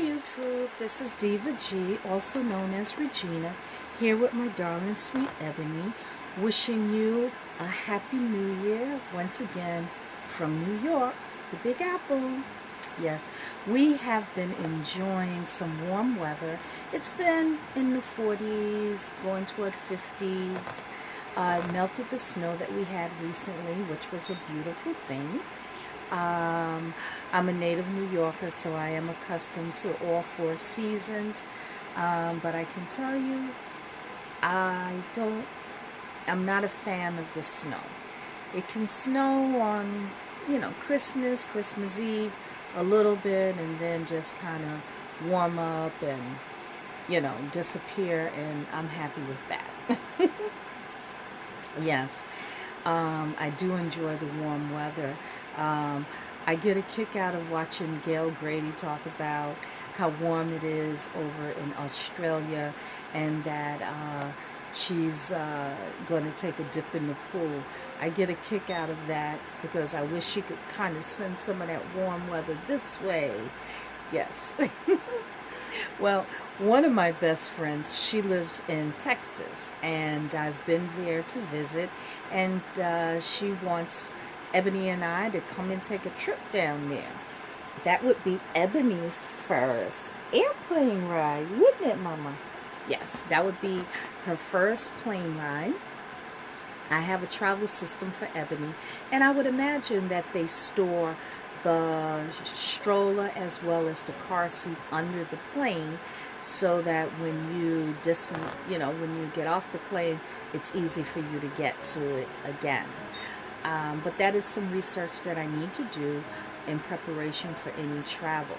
YouTube, this is Diva G, also known as Regina, here with my darling sweet Ebony, wishing you a happy new year once again from New York, the Big Apple. Yes, we have been enjoying some warm weather. It's been in the 40s, going toward 50s. Melted the snow that we had recently, which was a beautiful thing. I'm a native New Yorker, so I am accustomed to all four seasons. But I can tell you, I'm not a fan of the snow. It can snow on, Christmas Eve, a little bit, and then just kind of warm up and, disappear, and I'm happy with that. Yes, I do enjoy the warm weather. I get a kick out of watching Gail Grady talk about how warm it is over in Australia, and that she's going to take a dip in the pool. I get a kick out of that because I wish she could kind of send some of that warm weather this way. Yes. Well, one of my best friends, she lives in Texas, and I've been there to visit, and she wants Ebony and I to come and take a trip down there. That would be Ebony's first airplane ride, wouldn't it, Mama? Yes, that would be her first plane ride. I have a travel system for Ebony, and I would imagine that they store the stroller as well as the car seat under the plane, so that when you when you get off the plane, it's easy for you to get to it again. But that is some research that I need to do in preparation for any travel.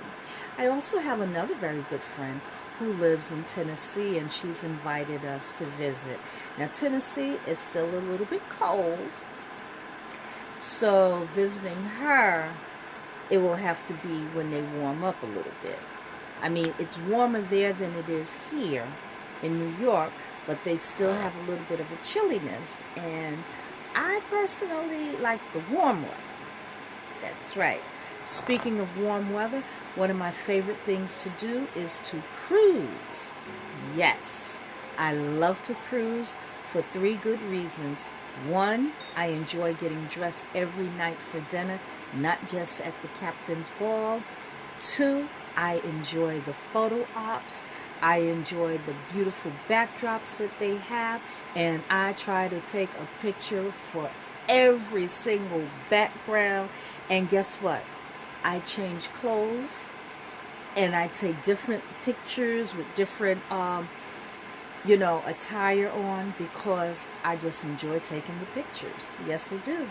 I also have another very good friend who lives in Tennessee, and she's invited us to visit. Now, Tennessee is still a little bit cold, so visiting her, it will have to be when they warm up a little bit. I mean, it's warmer there than it is here in New York, but they still have a little bit of a chilliness, and I personally like the warm weather. That's right. Speaking of warm weather, one of my favorite things to do is to cruise. Yes, I love to cruise for 3 good reasons. 1, I enjoy getting dressed every night for dinner, not just at the captain's ball. 2, I enjoy the photo ops. I enjoy the beautiful backdrops that they have, and I try to take a picture for every single background. And guess what? I change clothes, and I take different pictures with different, attire on, because I just enjoy taking the pictures. Yes, I do.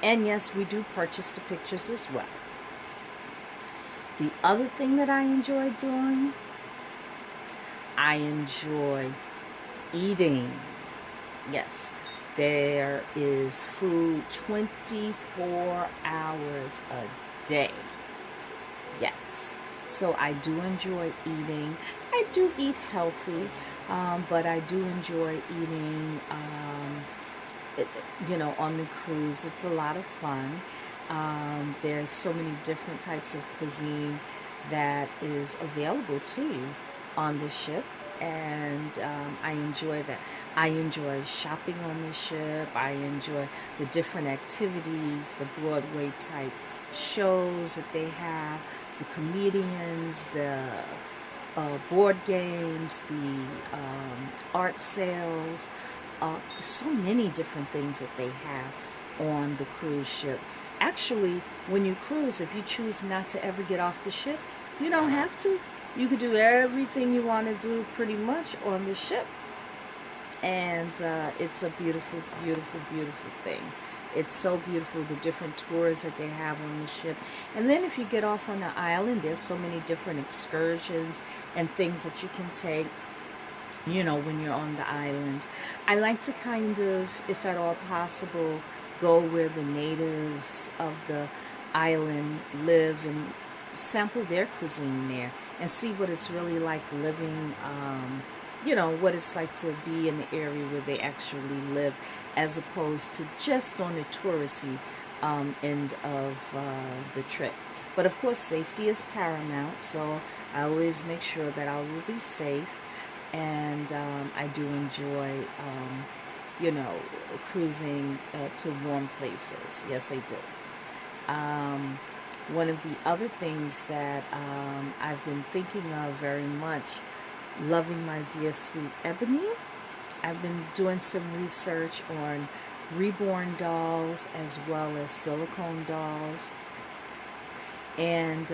And yes, we do purchase the pictures as well. The other thing that I enjoy doing, I enjoy eating. Yes, there is food 24 hours a day. Yes, so I do enjoy eating. I do eat healthy, but I do enjoy eating, on the cruise. It's a lot of fun. There's so many different types of cuisine that is available to you on the ship, and I enjoy that. I enjoy shopping on the ship. I enjoy the different activities, the Broadway type shows that they have, the comedians, the board games, the art sales, so many different things that they have on the cruise ship. Actually, when you cruise, if you choose not to ever get off the ship, you don't have to. You could do everything you want to do pretty much on the ship. And it's a beautiful, beautiful, beautiful thing. It's so beautiful, the different tours that they have on the ship. And then if you get off on the island, there's so many different excursions and things that you can take, when you're on the island. I like to kind of, if at all possible, go where the natives of the island live and sample their cuisine there and see what it's really like living, what it's like to be in the area where they actually live, as opposed to just on the touristy end of the trip. But of course, safety is paramount, so I always make sure that I will be safe. And I do enjoy, you know, cruising to warm places. Yes, I do. One of the other things that I've been thinking of very much, loving my dear sweet Ebony. I've been doing some research on reborn dolls as well as silicone dolls. And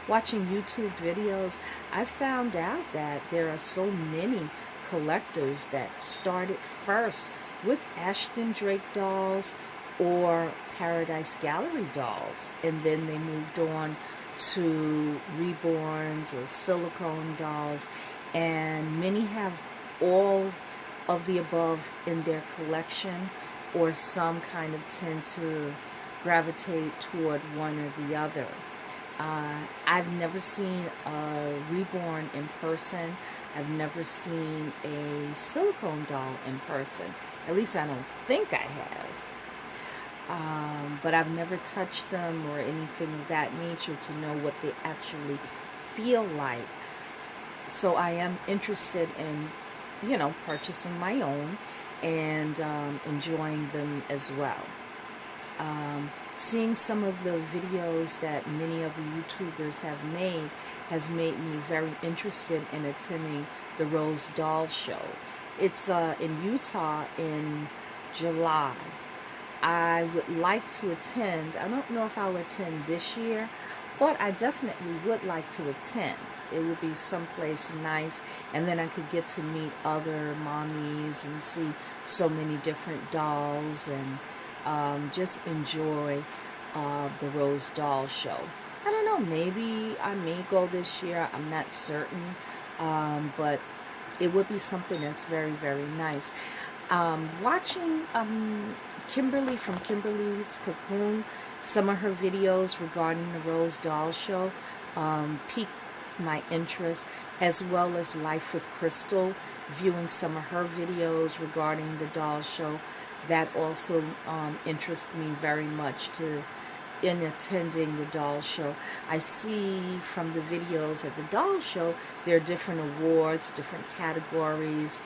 watching YouTube videos, I found out that there are so many collectors that started first with Ashton Drake dolls or Paradise Gallery dolls, and then they moved on to reborns or silicone dolls, and many have all of the above in their collection, or some kind of tend to gravitate toward one or the other. I've never seen a reborn in person. I've never seen a silicone doll in person. At least I don't think I have. But I've never touched them or anything of that nature to know what they actually feel like. So I am interested in, you know, purchasing my own and enjoying them as well. Seeing some of the videos that many of the YouTubers have made has made me very interested in attending the Rose Doll Show. It's in Utah in July. I would like to attend. I don't know if I'll attend this year, but I definitely would like to attend. It would be someplace nice, and then I could get to meet other mommies and see so many different dolls and just enjoy the Rose Doll Show. I don't know, maybe I may go this year. I'm not certain, but it would be something that's very, very nice. Watching Kimberly from Kimberlys Cocoon, some of her videos regarding the Rose Doll Show piqued my interest, as well as Life with Crystal, viewing some of her videos regarding the doll show. That also interests me very much in attending the doll show. I see from the videos at the doll show, there are different awards, different categories,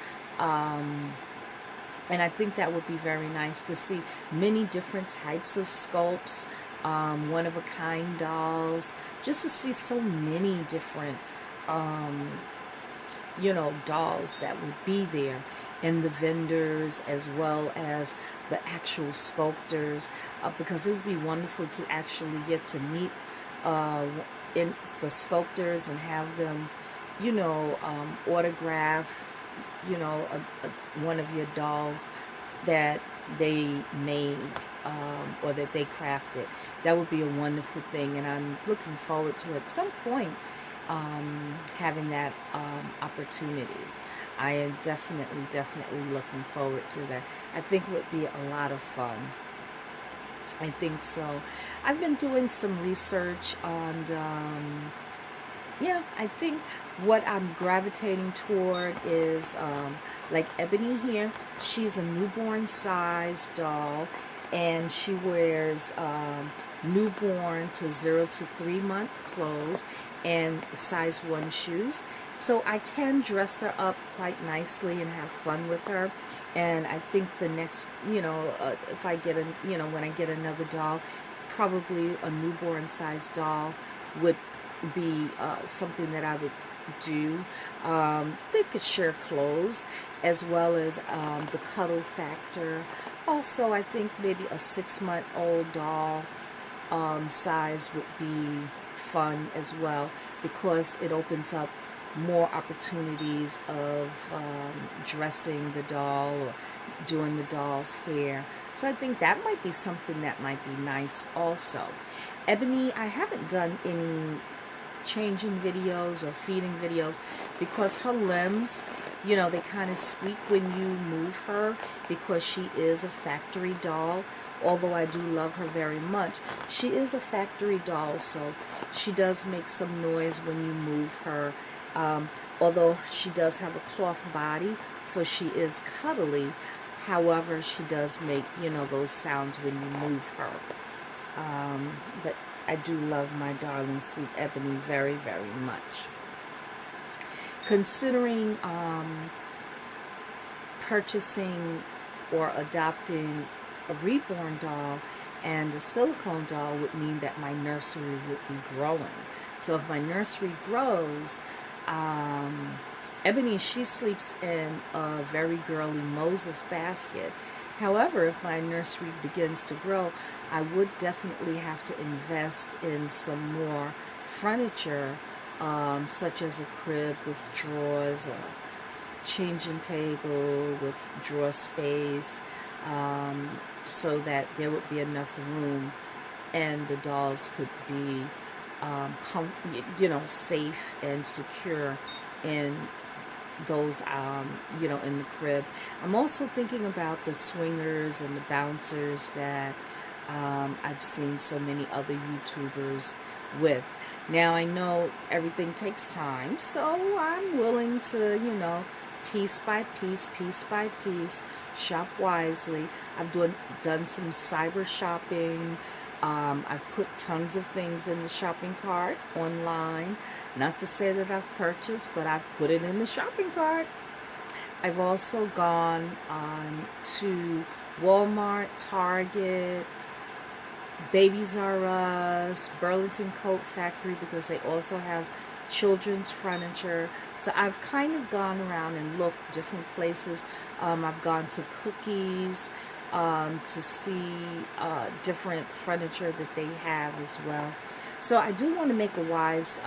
and I think that would be very nice to see many different types of sculpts, one-of-a-kind dolls, just to see so many different, you know, dolls that would be there, and the vendors as well as the actual sculptors, because it would be wonderful to actually get to meet in the sculptors and have them, you know, autograph, you know, one of your dolls that they made or that they crafted. That would be a wonderful thing, and I'm looking forward to at some point having that opportunity. I am definitely looking forward to that. I think it would be a lot of fun. I think so. I've been doing some research on, yeah, I think what I'm gravitating toward is, like Ebony here, she's a newborn size doll, and she wears newborn to 0 to 3 month clothes and size 1 shoes. So I can dress her up quite nicely and have fun with her. And I think the next, you know, if I get when I get another doll, probably a newborn size doll would be something that I would do. They could share clothes, as well as the cuddle factor. Also, I think maybe a 6-month-old doll size would be fun as well, because it opens up more opportunities of dressing the doll or doing the doll's hair. So I think that might be something that might be nice also. Ebony, I haven't done any changing videos or feeding videos because her limbs, you know, they kind of squeak when you move her, because she is a factory doll. Although I do love her very much, she is a factory doll, so she does make some noise when you move her. Although she does have a cloth body, so she is cuddly. However, she does make, you know, those sounds when you move her. But I do love my darling sweet Ebony very, very much. Considering purchasing or adopting a reborn doll and a silicone doll would mean that my nursery would be growing. So if my nursery grows, Ebony, she sleeps in a very girly Moses basket. However, if my nursery begins to grow, I would definitely have to invest in some more furniture, such as a crib with drawers, a changing table with drawer space, so that there would be enough room and the dolls could be, safe and secure in those, in the crib. I'm also thinking about the swingers and the bouncers that I've seen so many other YouTubers with. Now, I know everything takes time, so I'm willing to, piece by piece, shop wisely. I've done some cyber shopping. I've put tons of things in the shopping cart online. Not to say that I've purchased, but I've put it in the shopping cart. I've also gone to Walmart, Target, Babies R Us, Burlington Coat Factory, because they also have children's furniture. So I've kind of gone around and looked different places. I've gone to Cookies to see different furniture that they have as well. So I do want to make a wise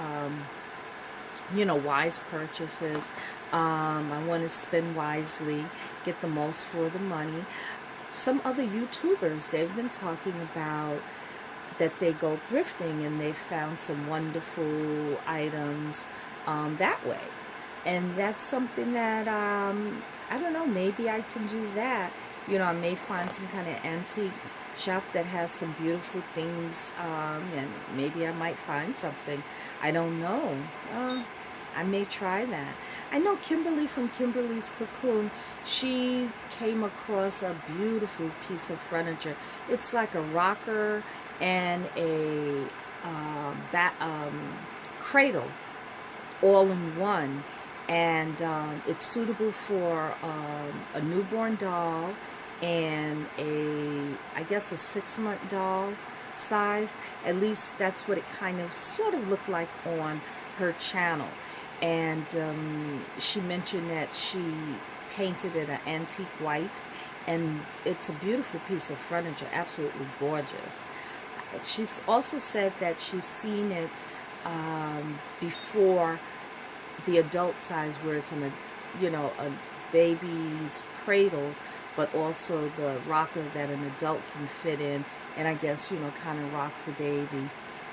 purchases. I want to spend wisely, get the most for the money. Some other YouTubers, they've been talking about that they go thrifting and they found some wonderful items that way. And that's something that, I don't know, maybe I can do that. I may find some kind of antique shop that has some beautiful things, and maybe I might find something. I don't know. I may try that. I know Kimberly from Kimberlys Cocoon, she came across a beautiful piece of furniture. It's like a rocker and a cradle all in one. And it's suitable for a newborn doll and I guess a 6-month doll size. At least that's what it kind of sort of looked like on her channel. And she mentioned that she painted it an antique white, and it's a beautiful piece of furniture, absolutely gorgeous. She's also said that she's seen it before the adult size, where it's in a baby's cradle, but also the rocker that an adult can fit in, and I guess kind of rock the baby.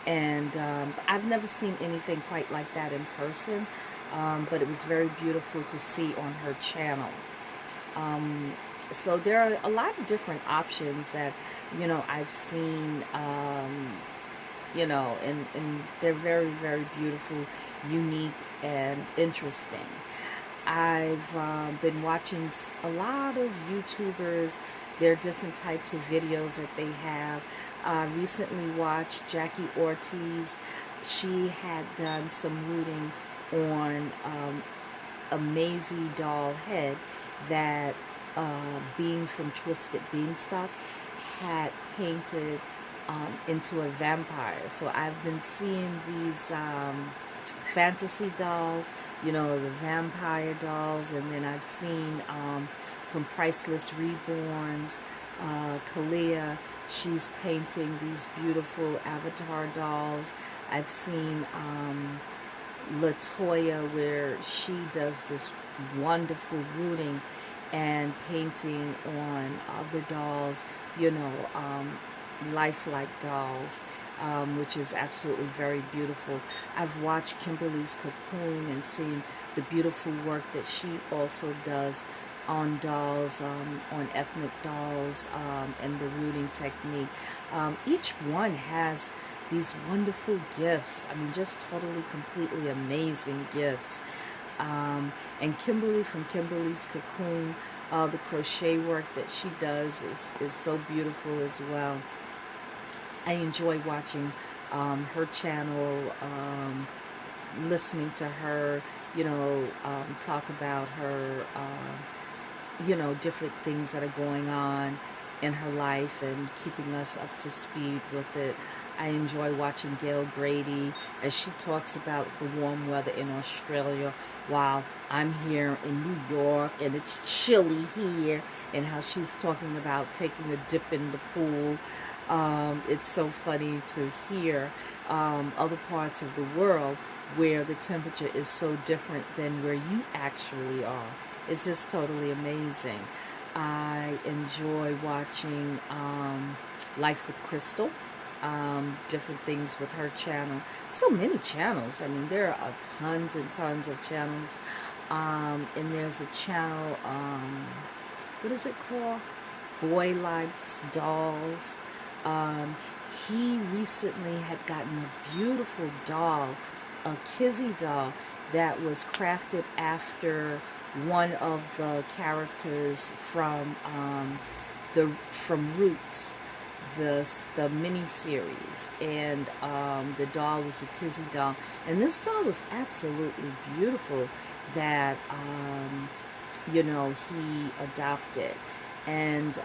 And I've never seen anything quite like that in person, but it was very beautiful to see on her channel. So there are a lot of different options that I've seen, and they're very, very beautiful, unique, and interesting. I've been watching a lot of YouTubers, their different types of videos that they have. Recently watched Jackie Ortiz. She had done some rooting on a Maisie doll head that Bean from Twisted Beanstalk had painted into a vampire. So I've been seeing these fantasy dolls, the vampire dolls, and then I've seen from Priceless Reborns, Kalia, she's painting these beautiful avatar dolls. I've seen Latoya, where she does this wonderful rooting and painting on other dolls, lifelike dolls, which is absolutely very beautiful. I've watched Kimberlys Cocoon and seen the beautiful work that she also does on dolls, on ethnic dolls, and the rooting technique. Each one has these wonderful gifts. I mean, just totally, completely amazing gifts. And Kimberly from Kimberlys Cocoon, the crochet work that she does is so beautiful as well. I enjoy watching her channel, listening to her, talk about her, different things that are going on in her life and keeping us up to speed with it. I enjoy watching Gail Grady as she talks about the warm weather in Australia while I'm here in New York and it's chilly here, and how she's talking about taking a dip in the pool. It's so funny to hear other parts of the world where the temperature is so different than where you actually are. It's just totally amazing. I enjoy watching Life with Crystal, different things with her channel. So many channels. I mean, there are tons and tons of channels. And there's a channel, what is it called? Boy Likes Dolls. He recently had gotten a beautiful doll, a Kizzy doll, that was crafted after one of the characters from Roots, the mini series, and the doll was a Kizzy doll, and this doll was absolutely beautiful that he adopted. And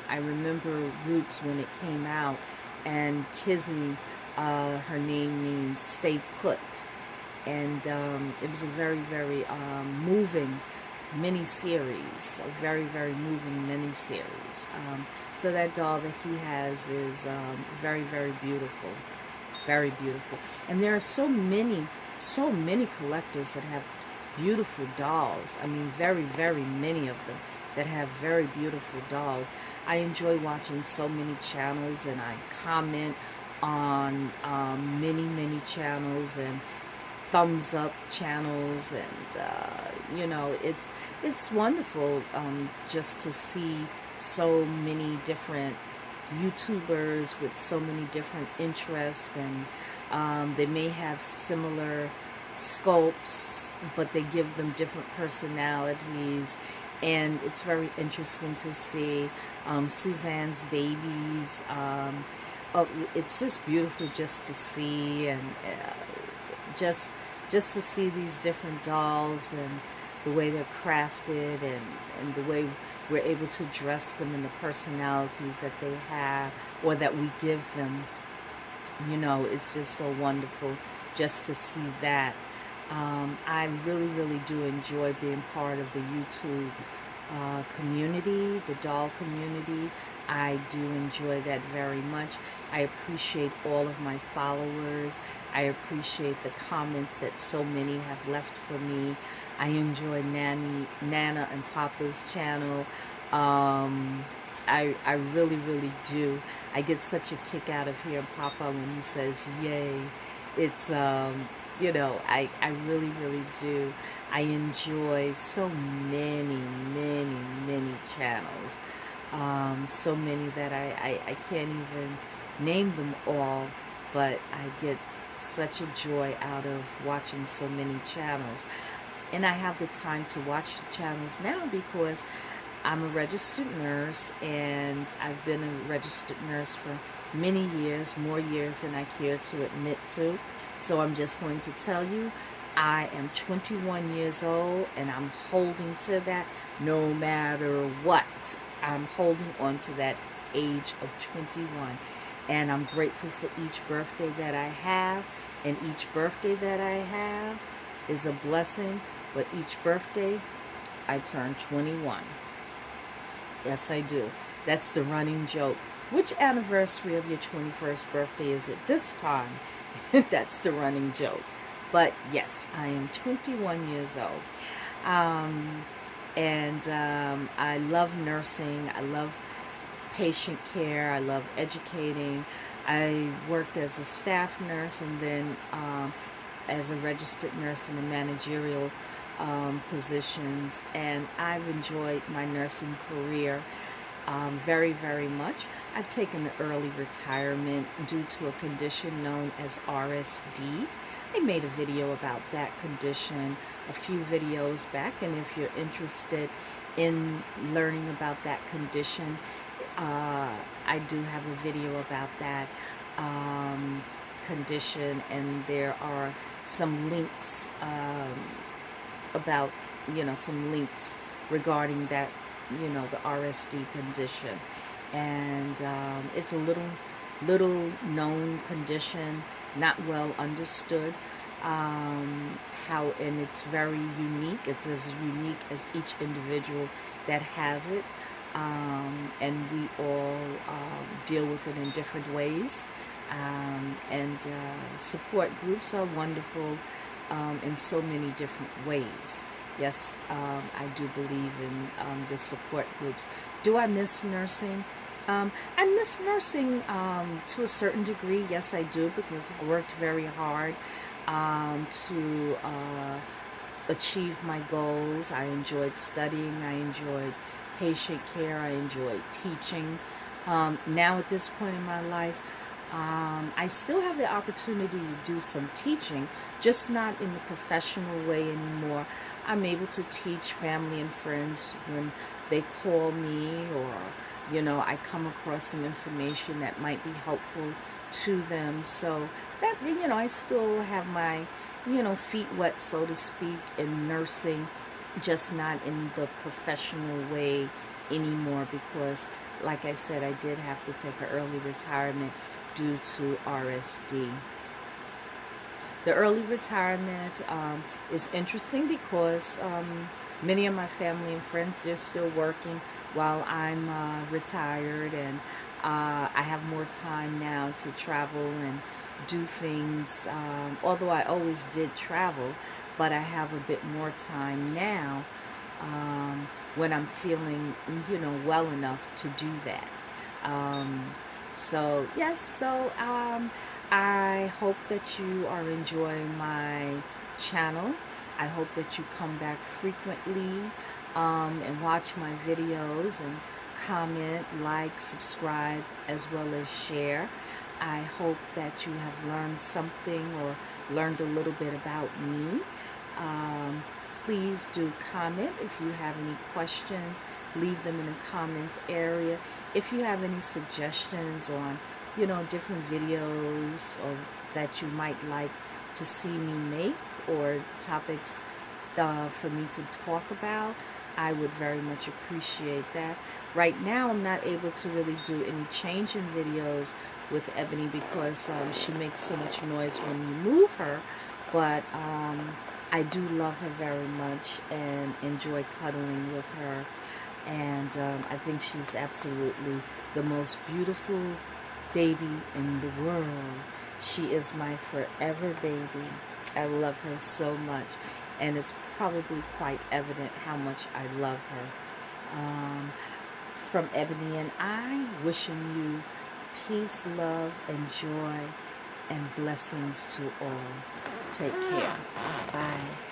I remember Roots when it came out, and Kizzy, her name means stay put. And it was a very, very moving mini-series, a very, very moving mini-series. So that doll that he has is very, very beautiful. Very beautiful. And there are so many collectors that have beautiful dolls. I mean, very, very many of them that have very beautiful dolls. I enjoy watching so many channels, and I comment on many channels and thumbs up channels, and it's wonderful just to see so many different YouTubers with so many different interests, and they may have similar sculpts, but they give them different personalities. And it's very interesting to see Suzanne's babies. It's just beautiful just to see, and just to see these different dolls and the way they're crafted, and the way we're able to dress them and the personalities that they have or that we give them. It's just so wonderful just to see that. I really do enjoy being part of the YouTube community, the doll community. I do enjoy that very much. I appreciate all of my followers. I appreciate the comments that so many have left for me. I enjoy Nana and Papa's channel. I really do. I get such a kick out of hearing Papa when he says yay. It's I really do. I enjoy so many channels. So many that I can't even name them all, but I get such a joy out of watching so many channels. And I have the time to watch the channels now because I'm a registered nurse, and I've been a registered nurse for many years, more years than I care to admit to. So I'm just going to tell you, I am 21 years old, and I'm holding to that no matter what. I'm holding on to that age of 21. And I'm grateful for each birthday that I have. And each birthday that I have is a blessing. But each birthday, I turn 21. Yes, I do. That's the running joke. Which anniversary of your 21st birthday is it this time? That's the running joke. But yes, I am 21 years old. I love nursing. I love patient care. I love educating. I worked as a staff nurse, and then as a registered nurse in the managerial positions. And I've enjoyed my nursing career very much. I've taken an early retirement due to a condition known as RSD. I made a video about that condition a few videos back, and if you're interested in learning about that condition, I do have a video about that condition, and there are some links about, some links regarding that, the RSD condition. And it's a little known condition, not well understood. And it's very unique. It's as unique as each individual that has it. And we all deal with it in different ways. And support groups are wonderful in so many different ways. Yes, I do believe in the support groups. Do I miss nursing? I miss nursing to a certain degree. Yes, I do, because I worked very hard to achieve my goals. I enjoyed studying. I enjoyed patient care. I enjoyed teaching. Now at this point in my life, I still have the opportunity to do some teaching, just not in the professional way anymore. I'm able to teach family and friends when they call me, or I come across some information that might be helpful to them. So that, I still have my, feet wet, so to speak, in nursing, just not in the professional way anymore, because, like I said, I did have to take an early retirement due to RSD. The early retirement is interesting because many of my family and friends, they're still working while I'm retired, and I have more time now to travel and do things, although I always did travel, but I have a bit more time now when I'm feeling, well enough to do that. So yes, I hope that you are enjoying my channel. I hope that you come back frequently and watch my videos and comment, like, subscribe, as well as share. I hope that you have learned something or learned a little bit about me. Please do comment if you have any questions. Leave them in the comments area. If you have any suggestions on, different videos or that you might like to see me make, or topics for me to talk about, I would very much appreciate that. Right now, I'm not able to really do any change in videos with Ebony because she makes so much noise when you move her, but I do love her very much and enjoy cuddling with her, and I think she's absolutely the most beautiful baby in the world. She is my forever baby. I love her so much, and it's probably quite evident how much I love her. From Ebony and I, wishing you peace, love, and joy, and blessings to all. Take care. Bye.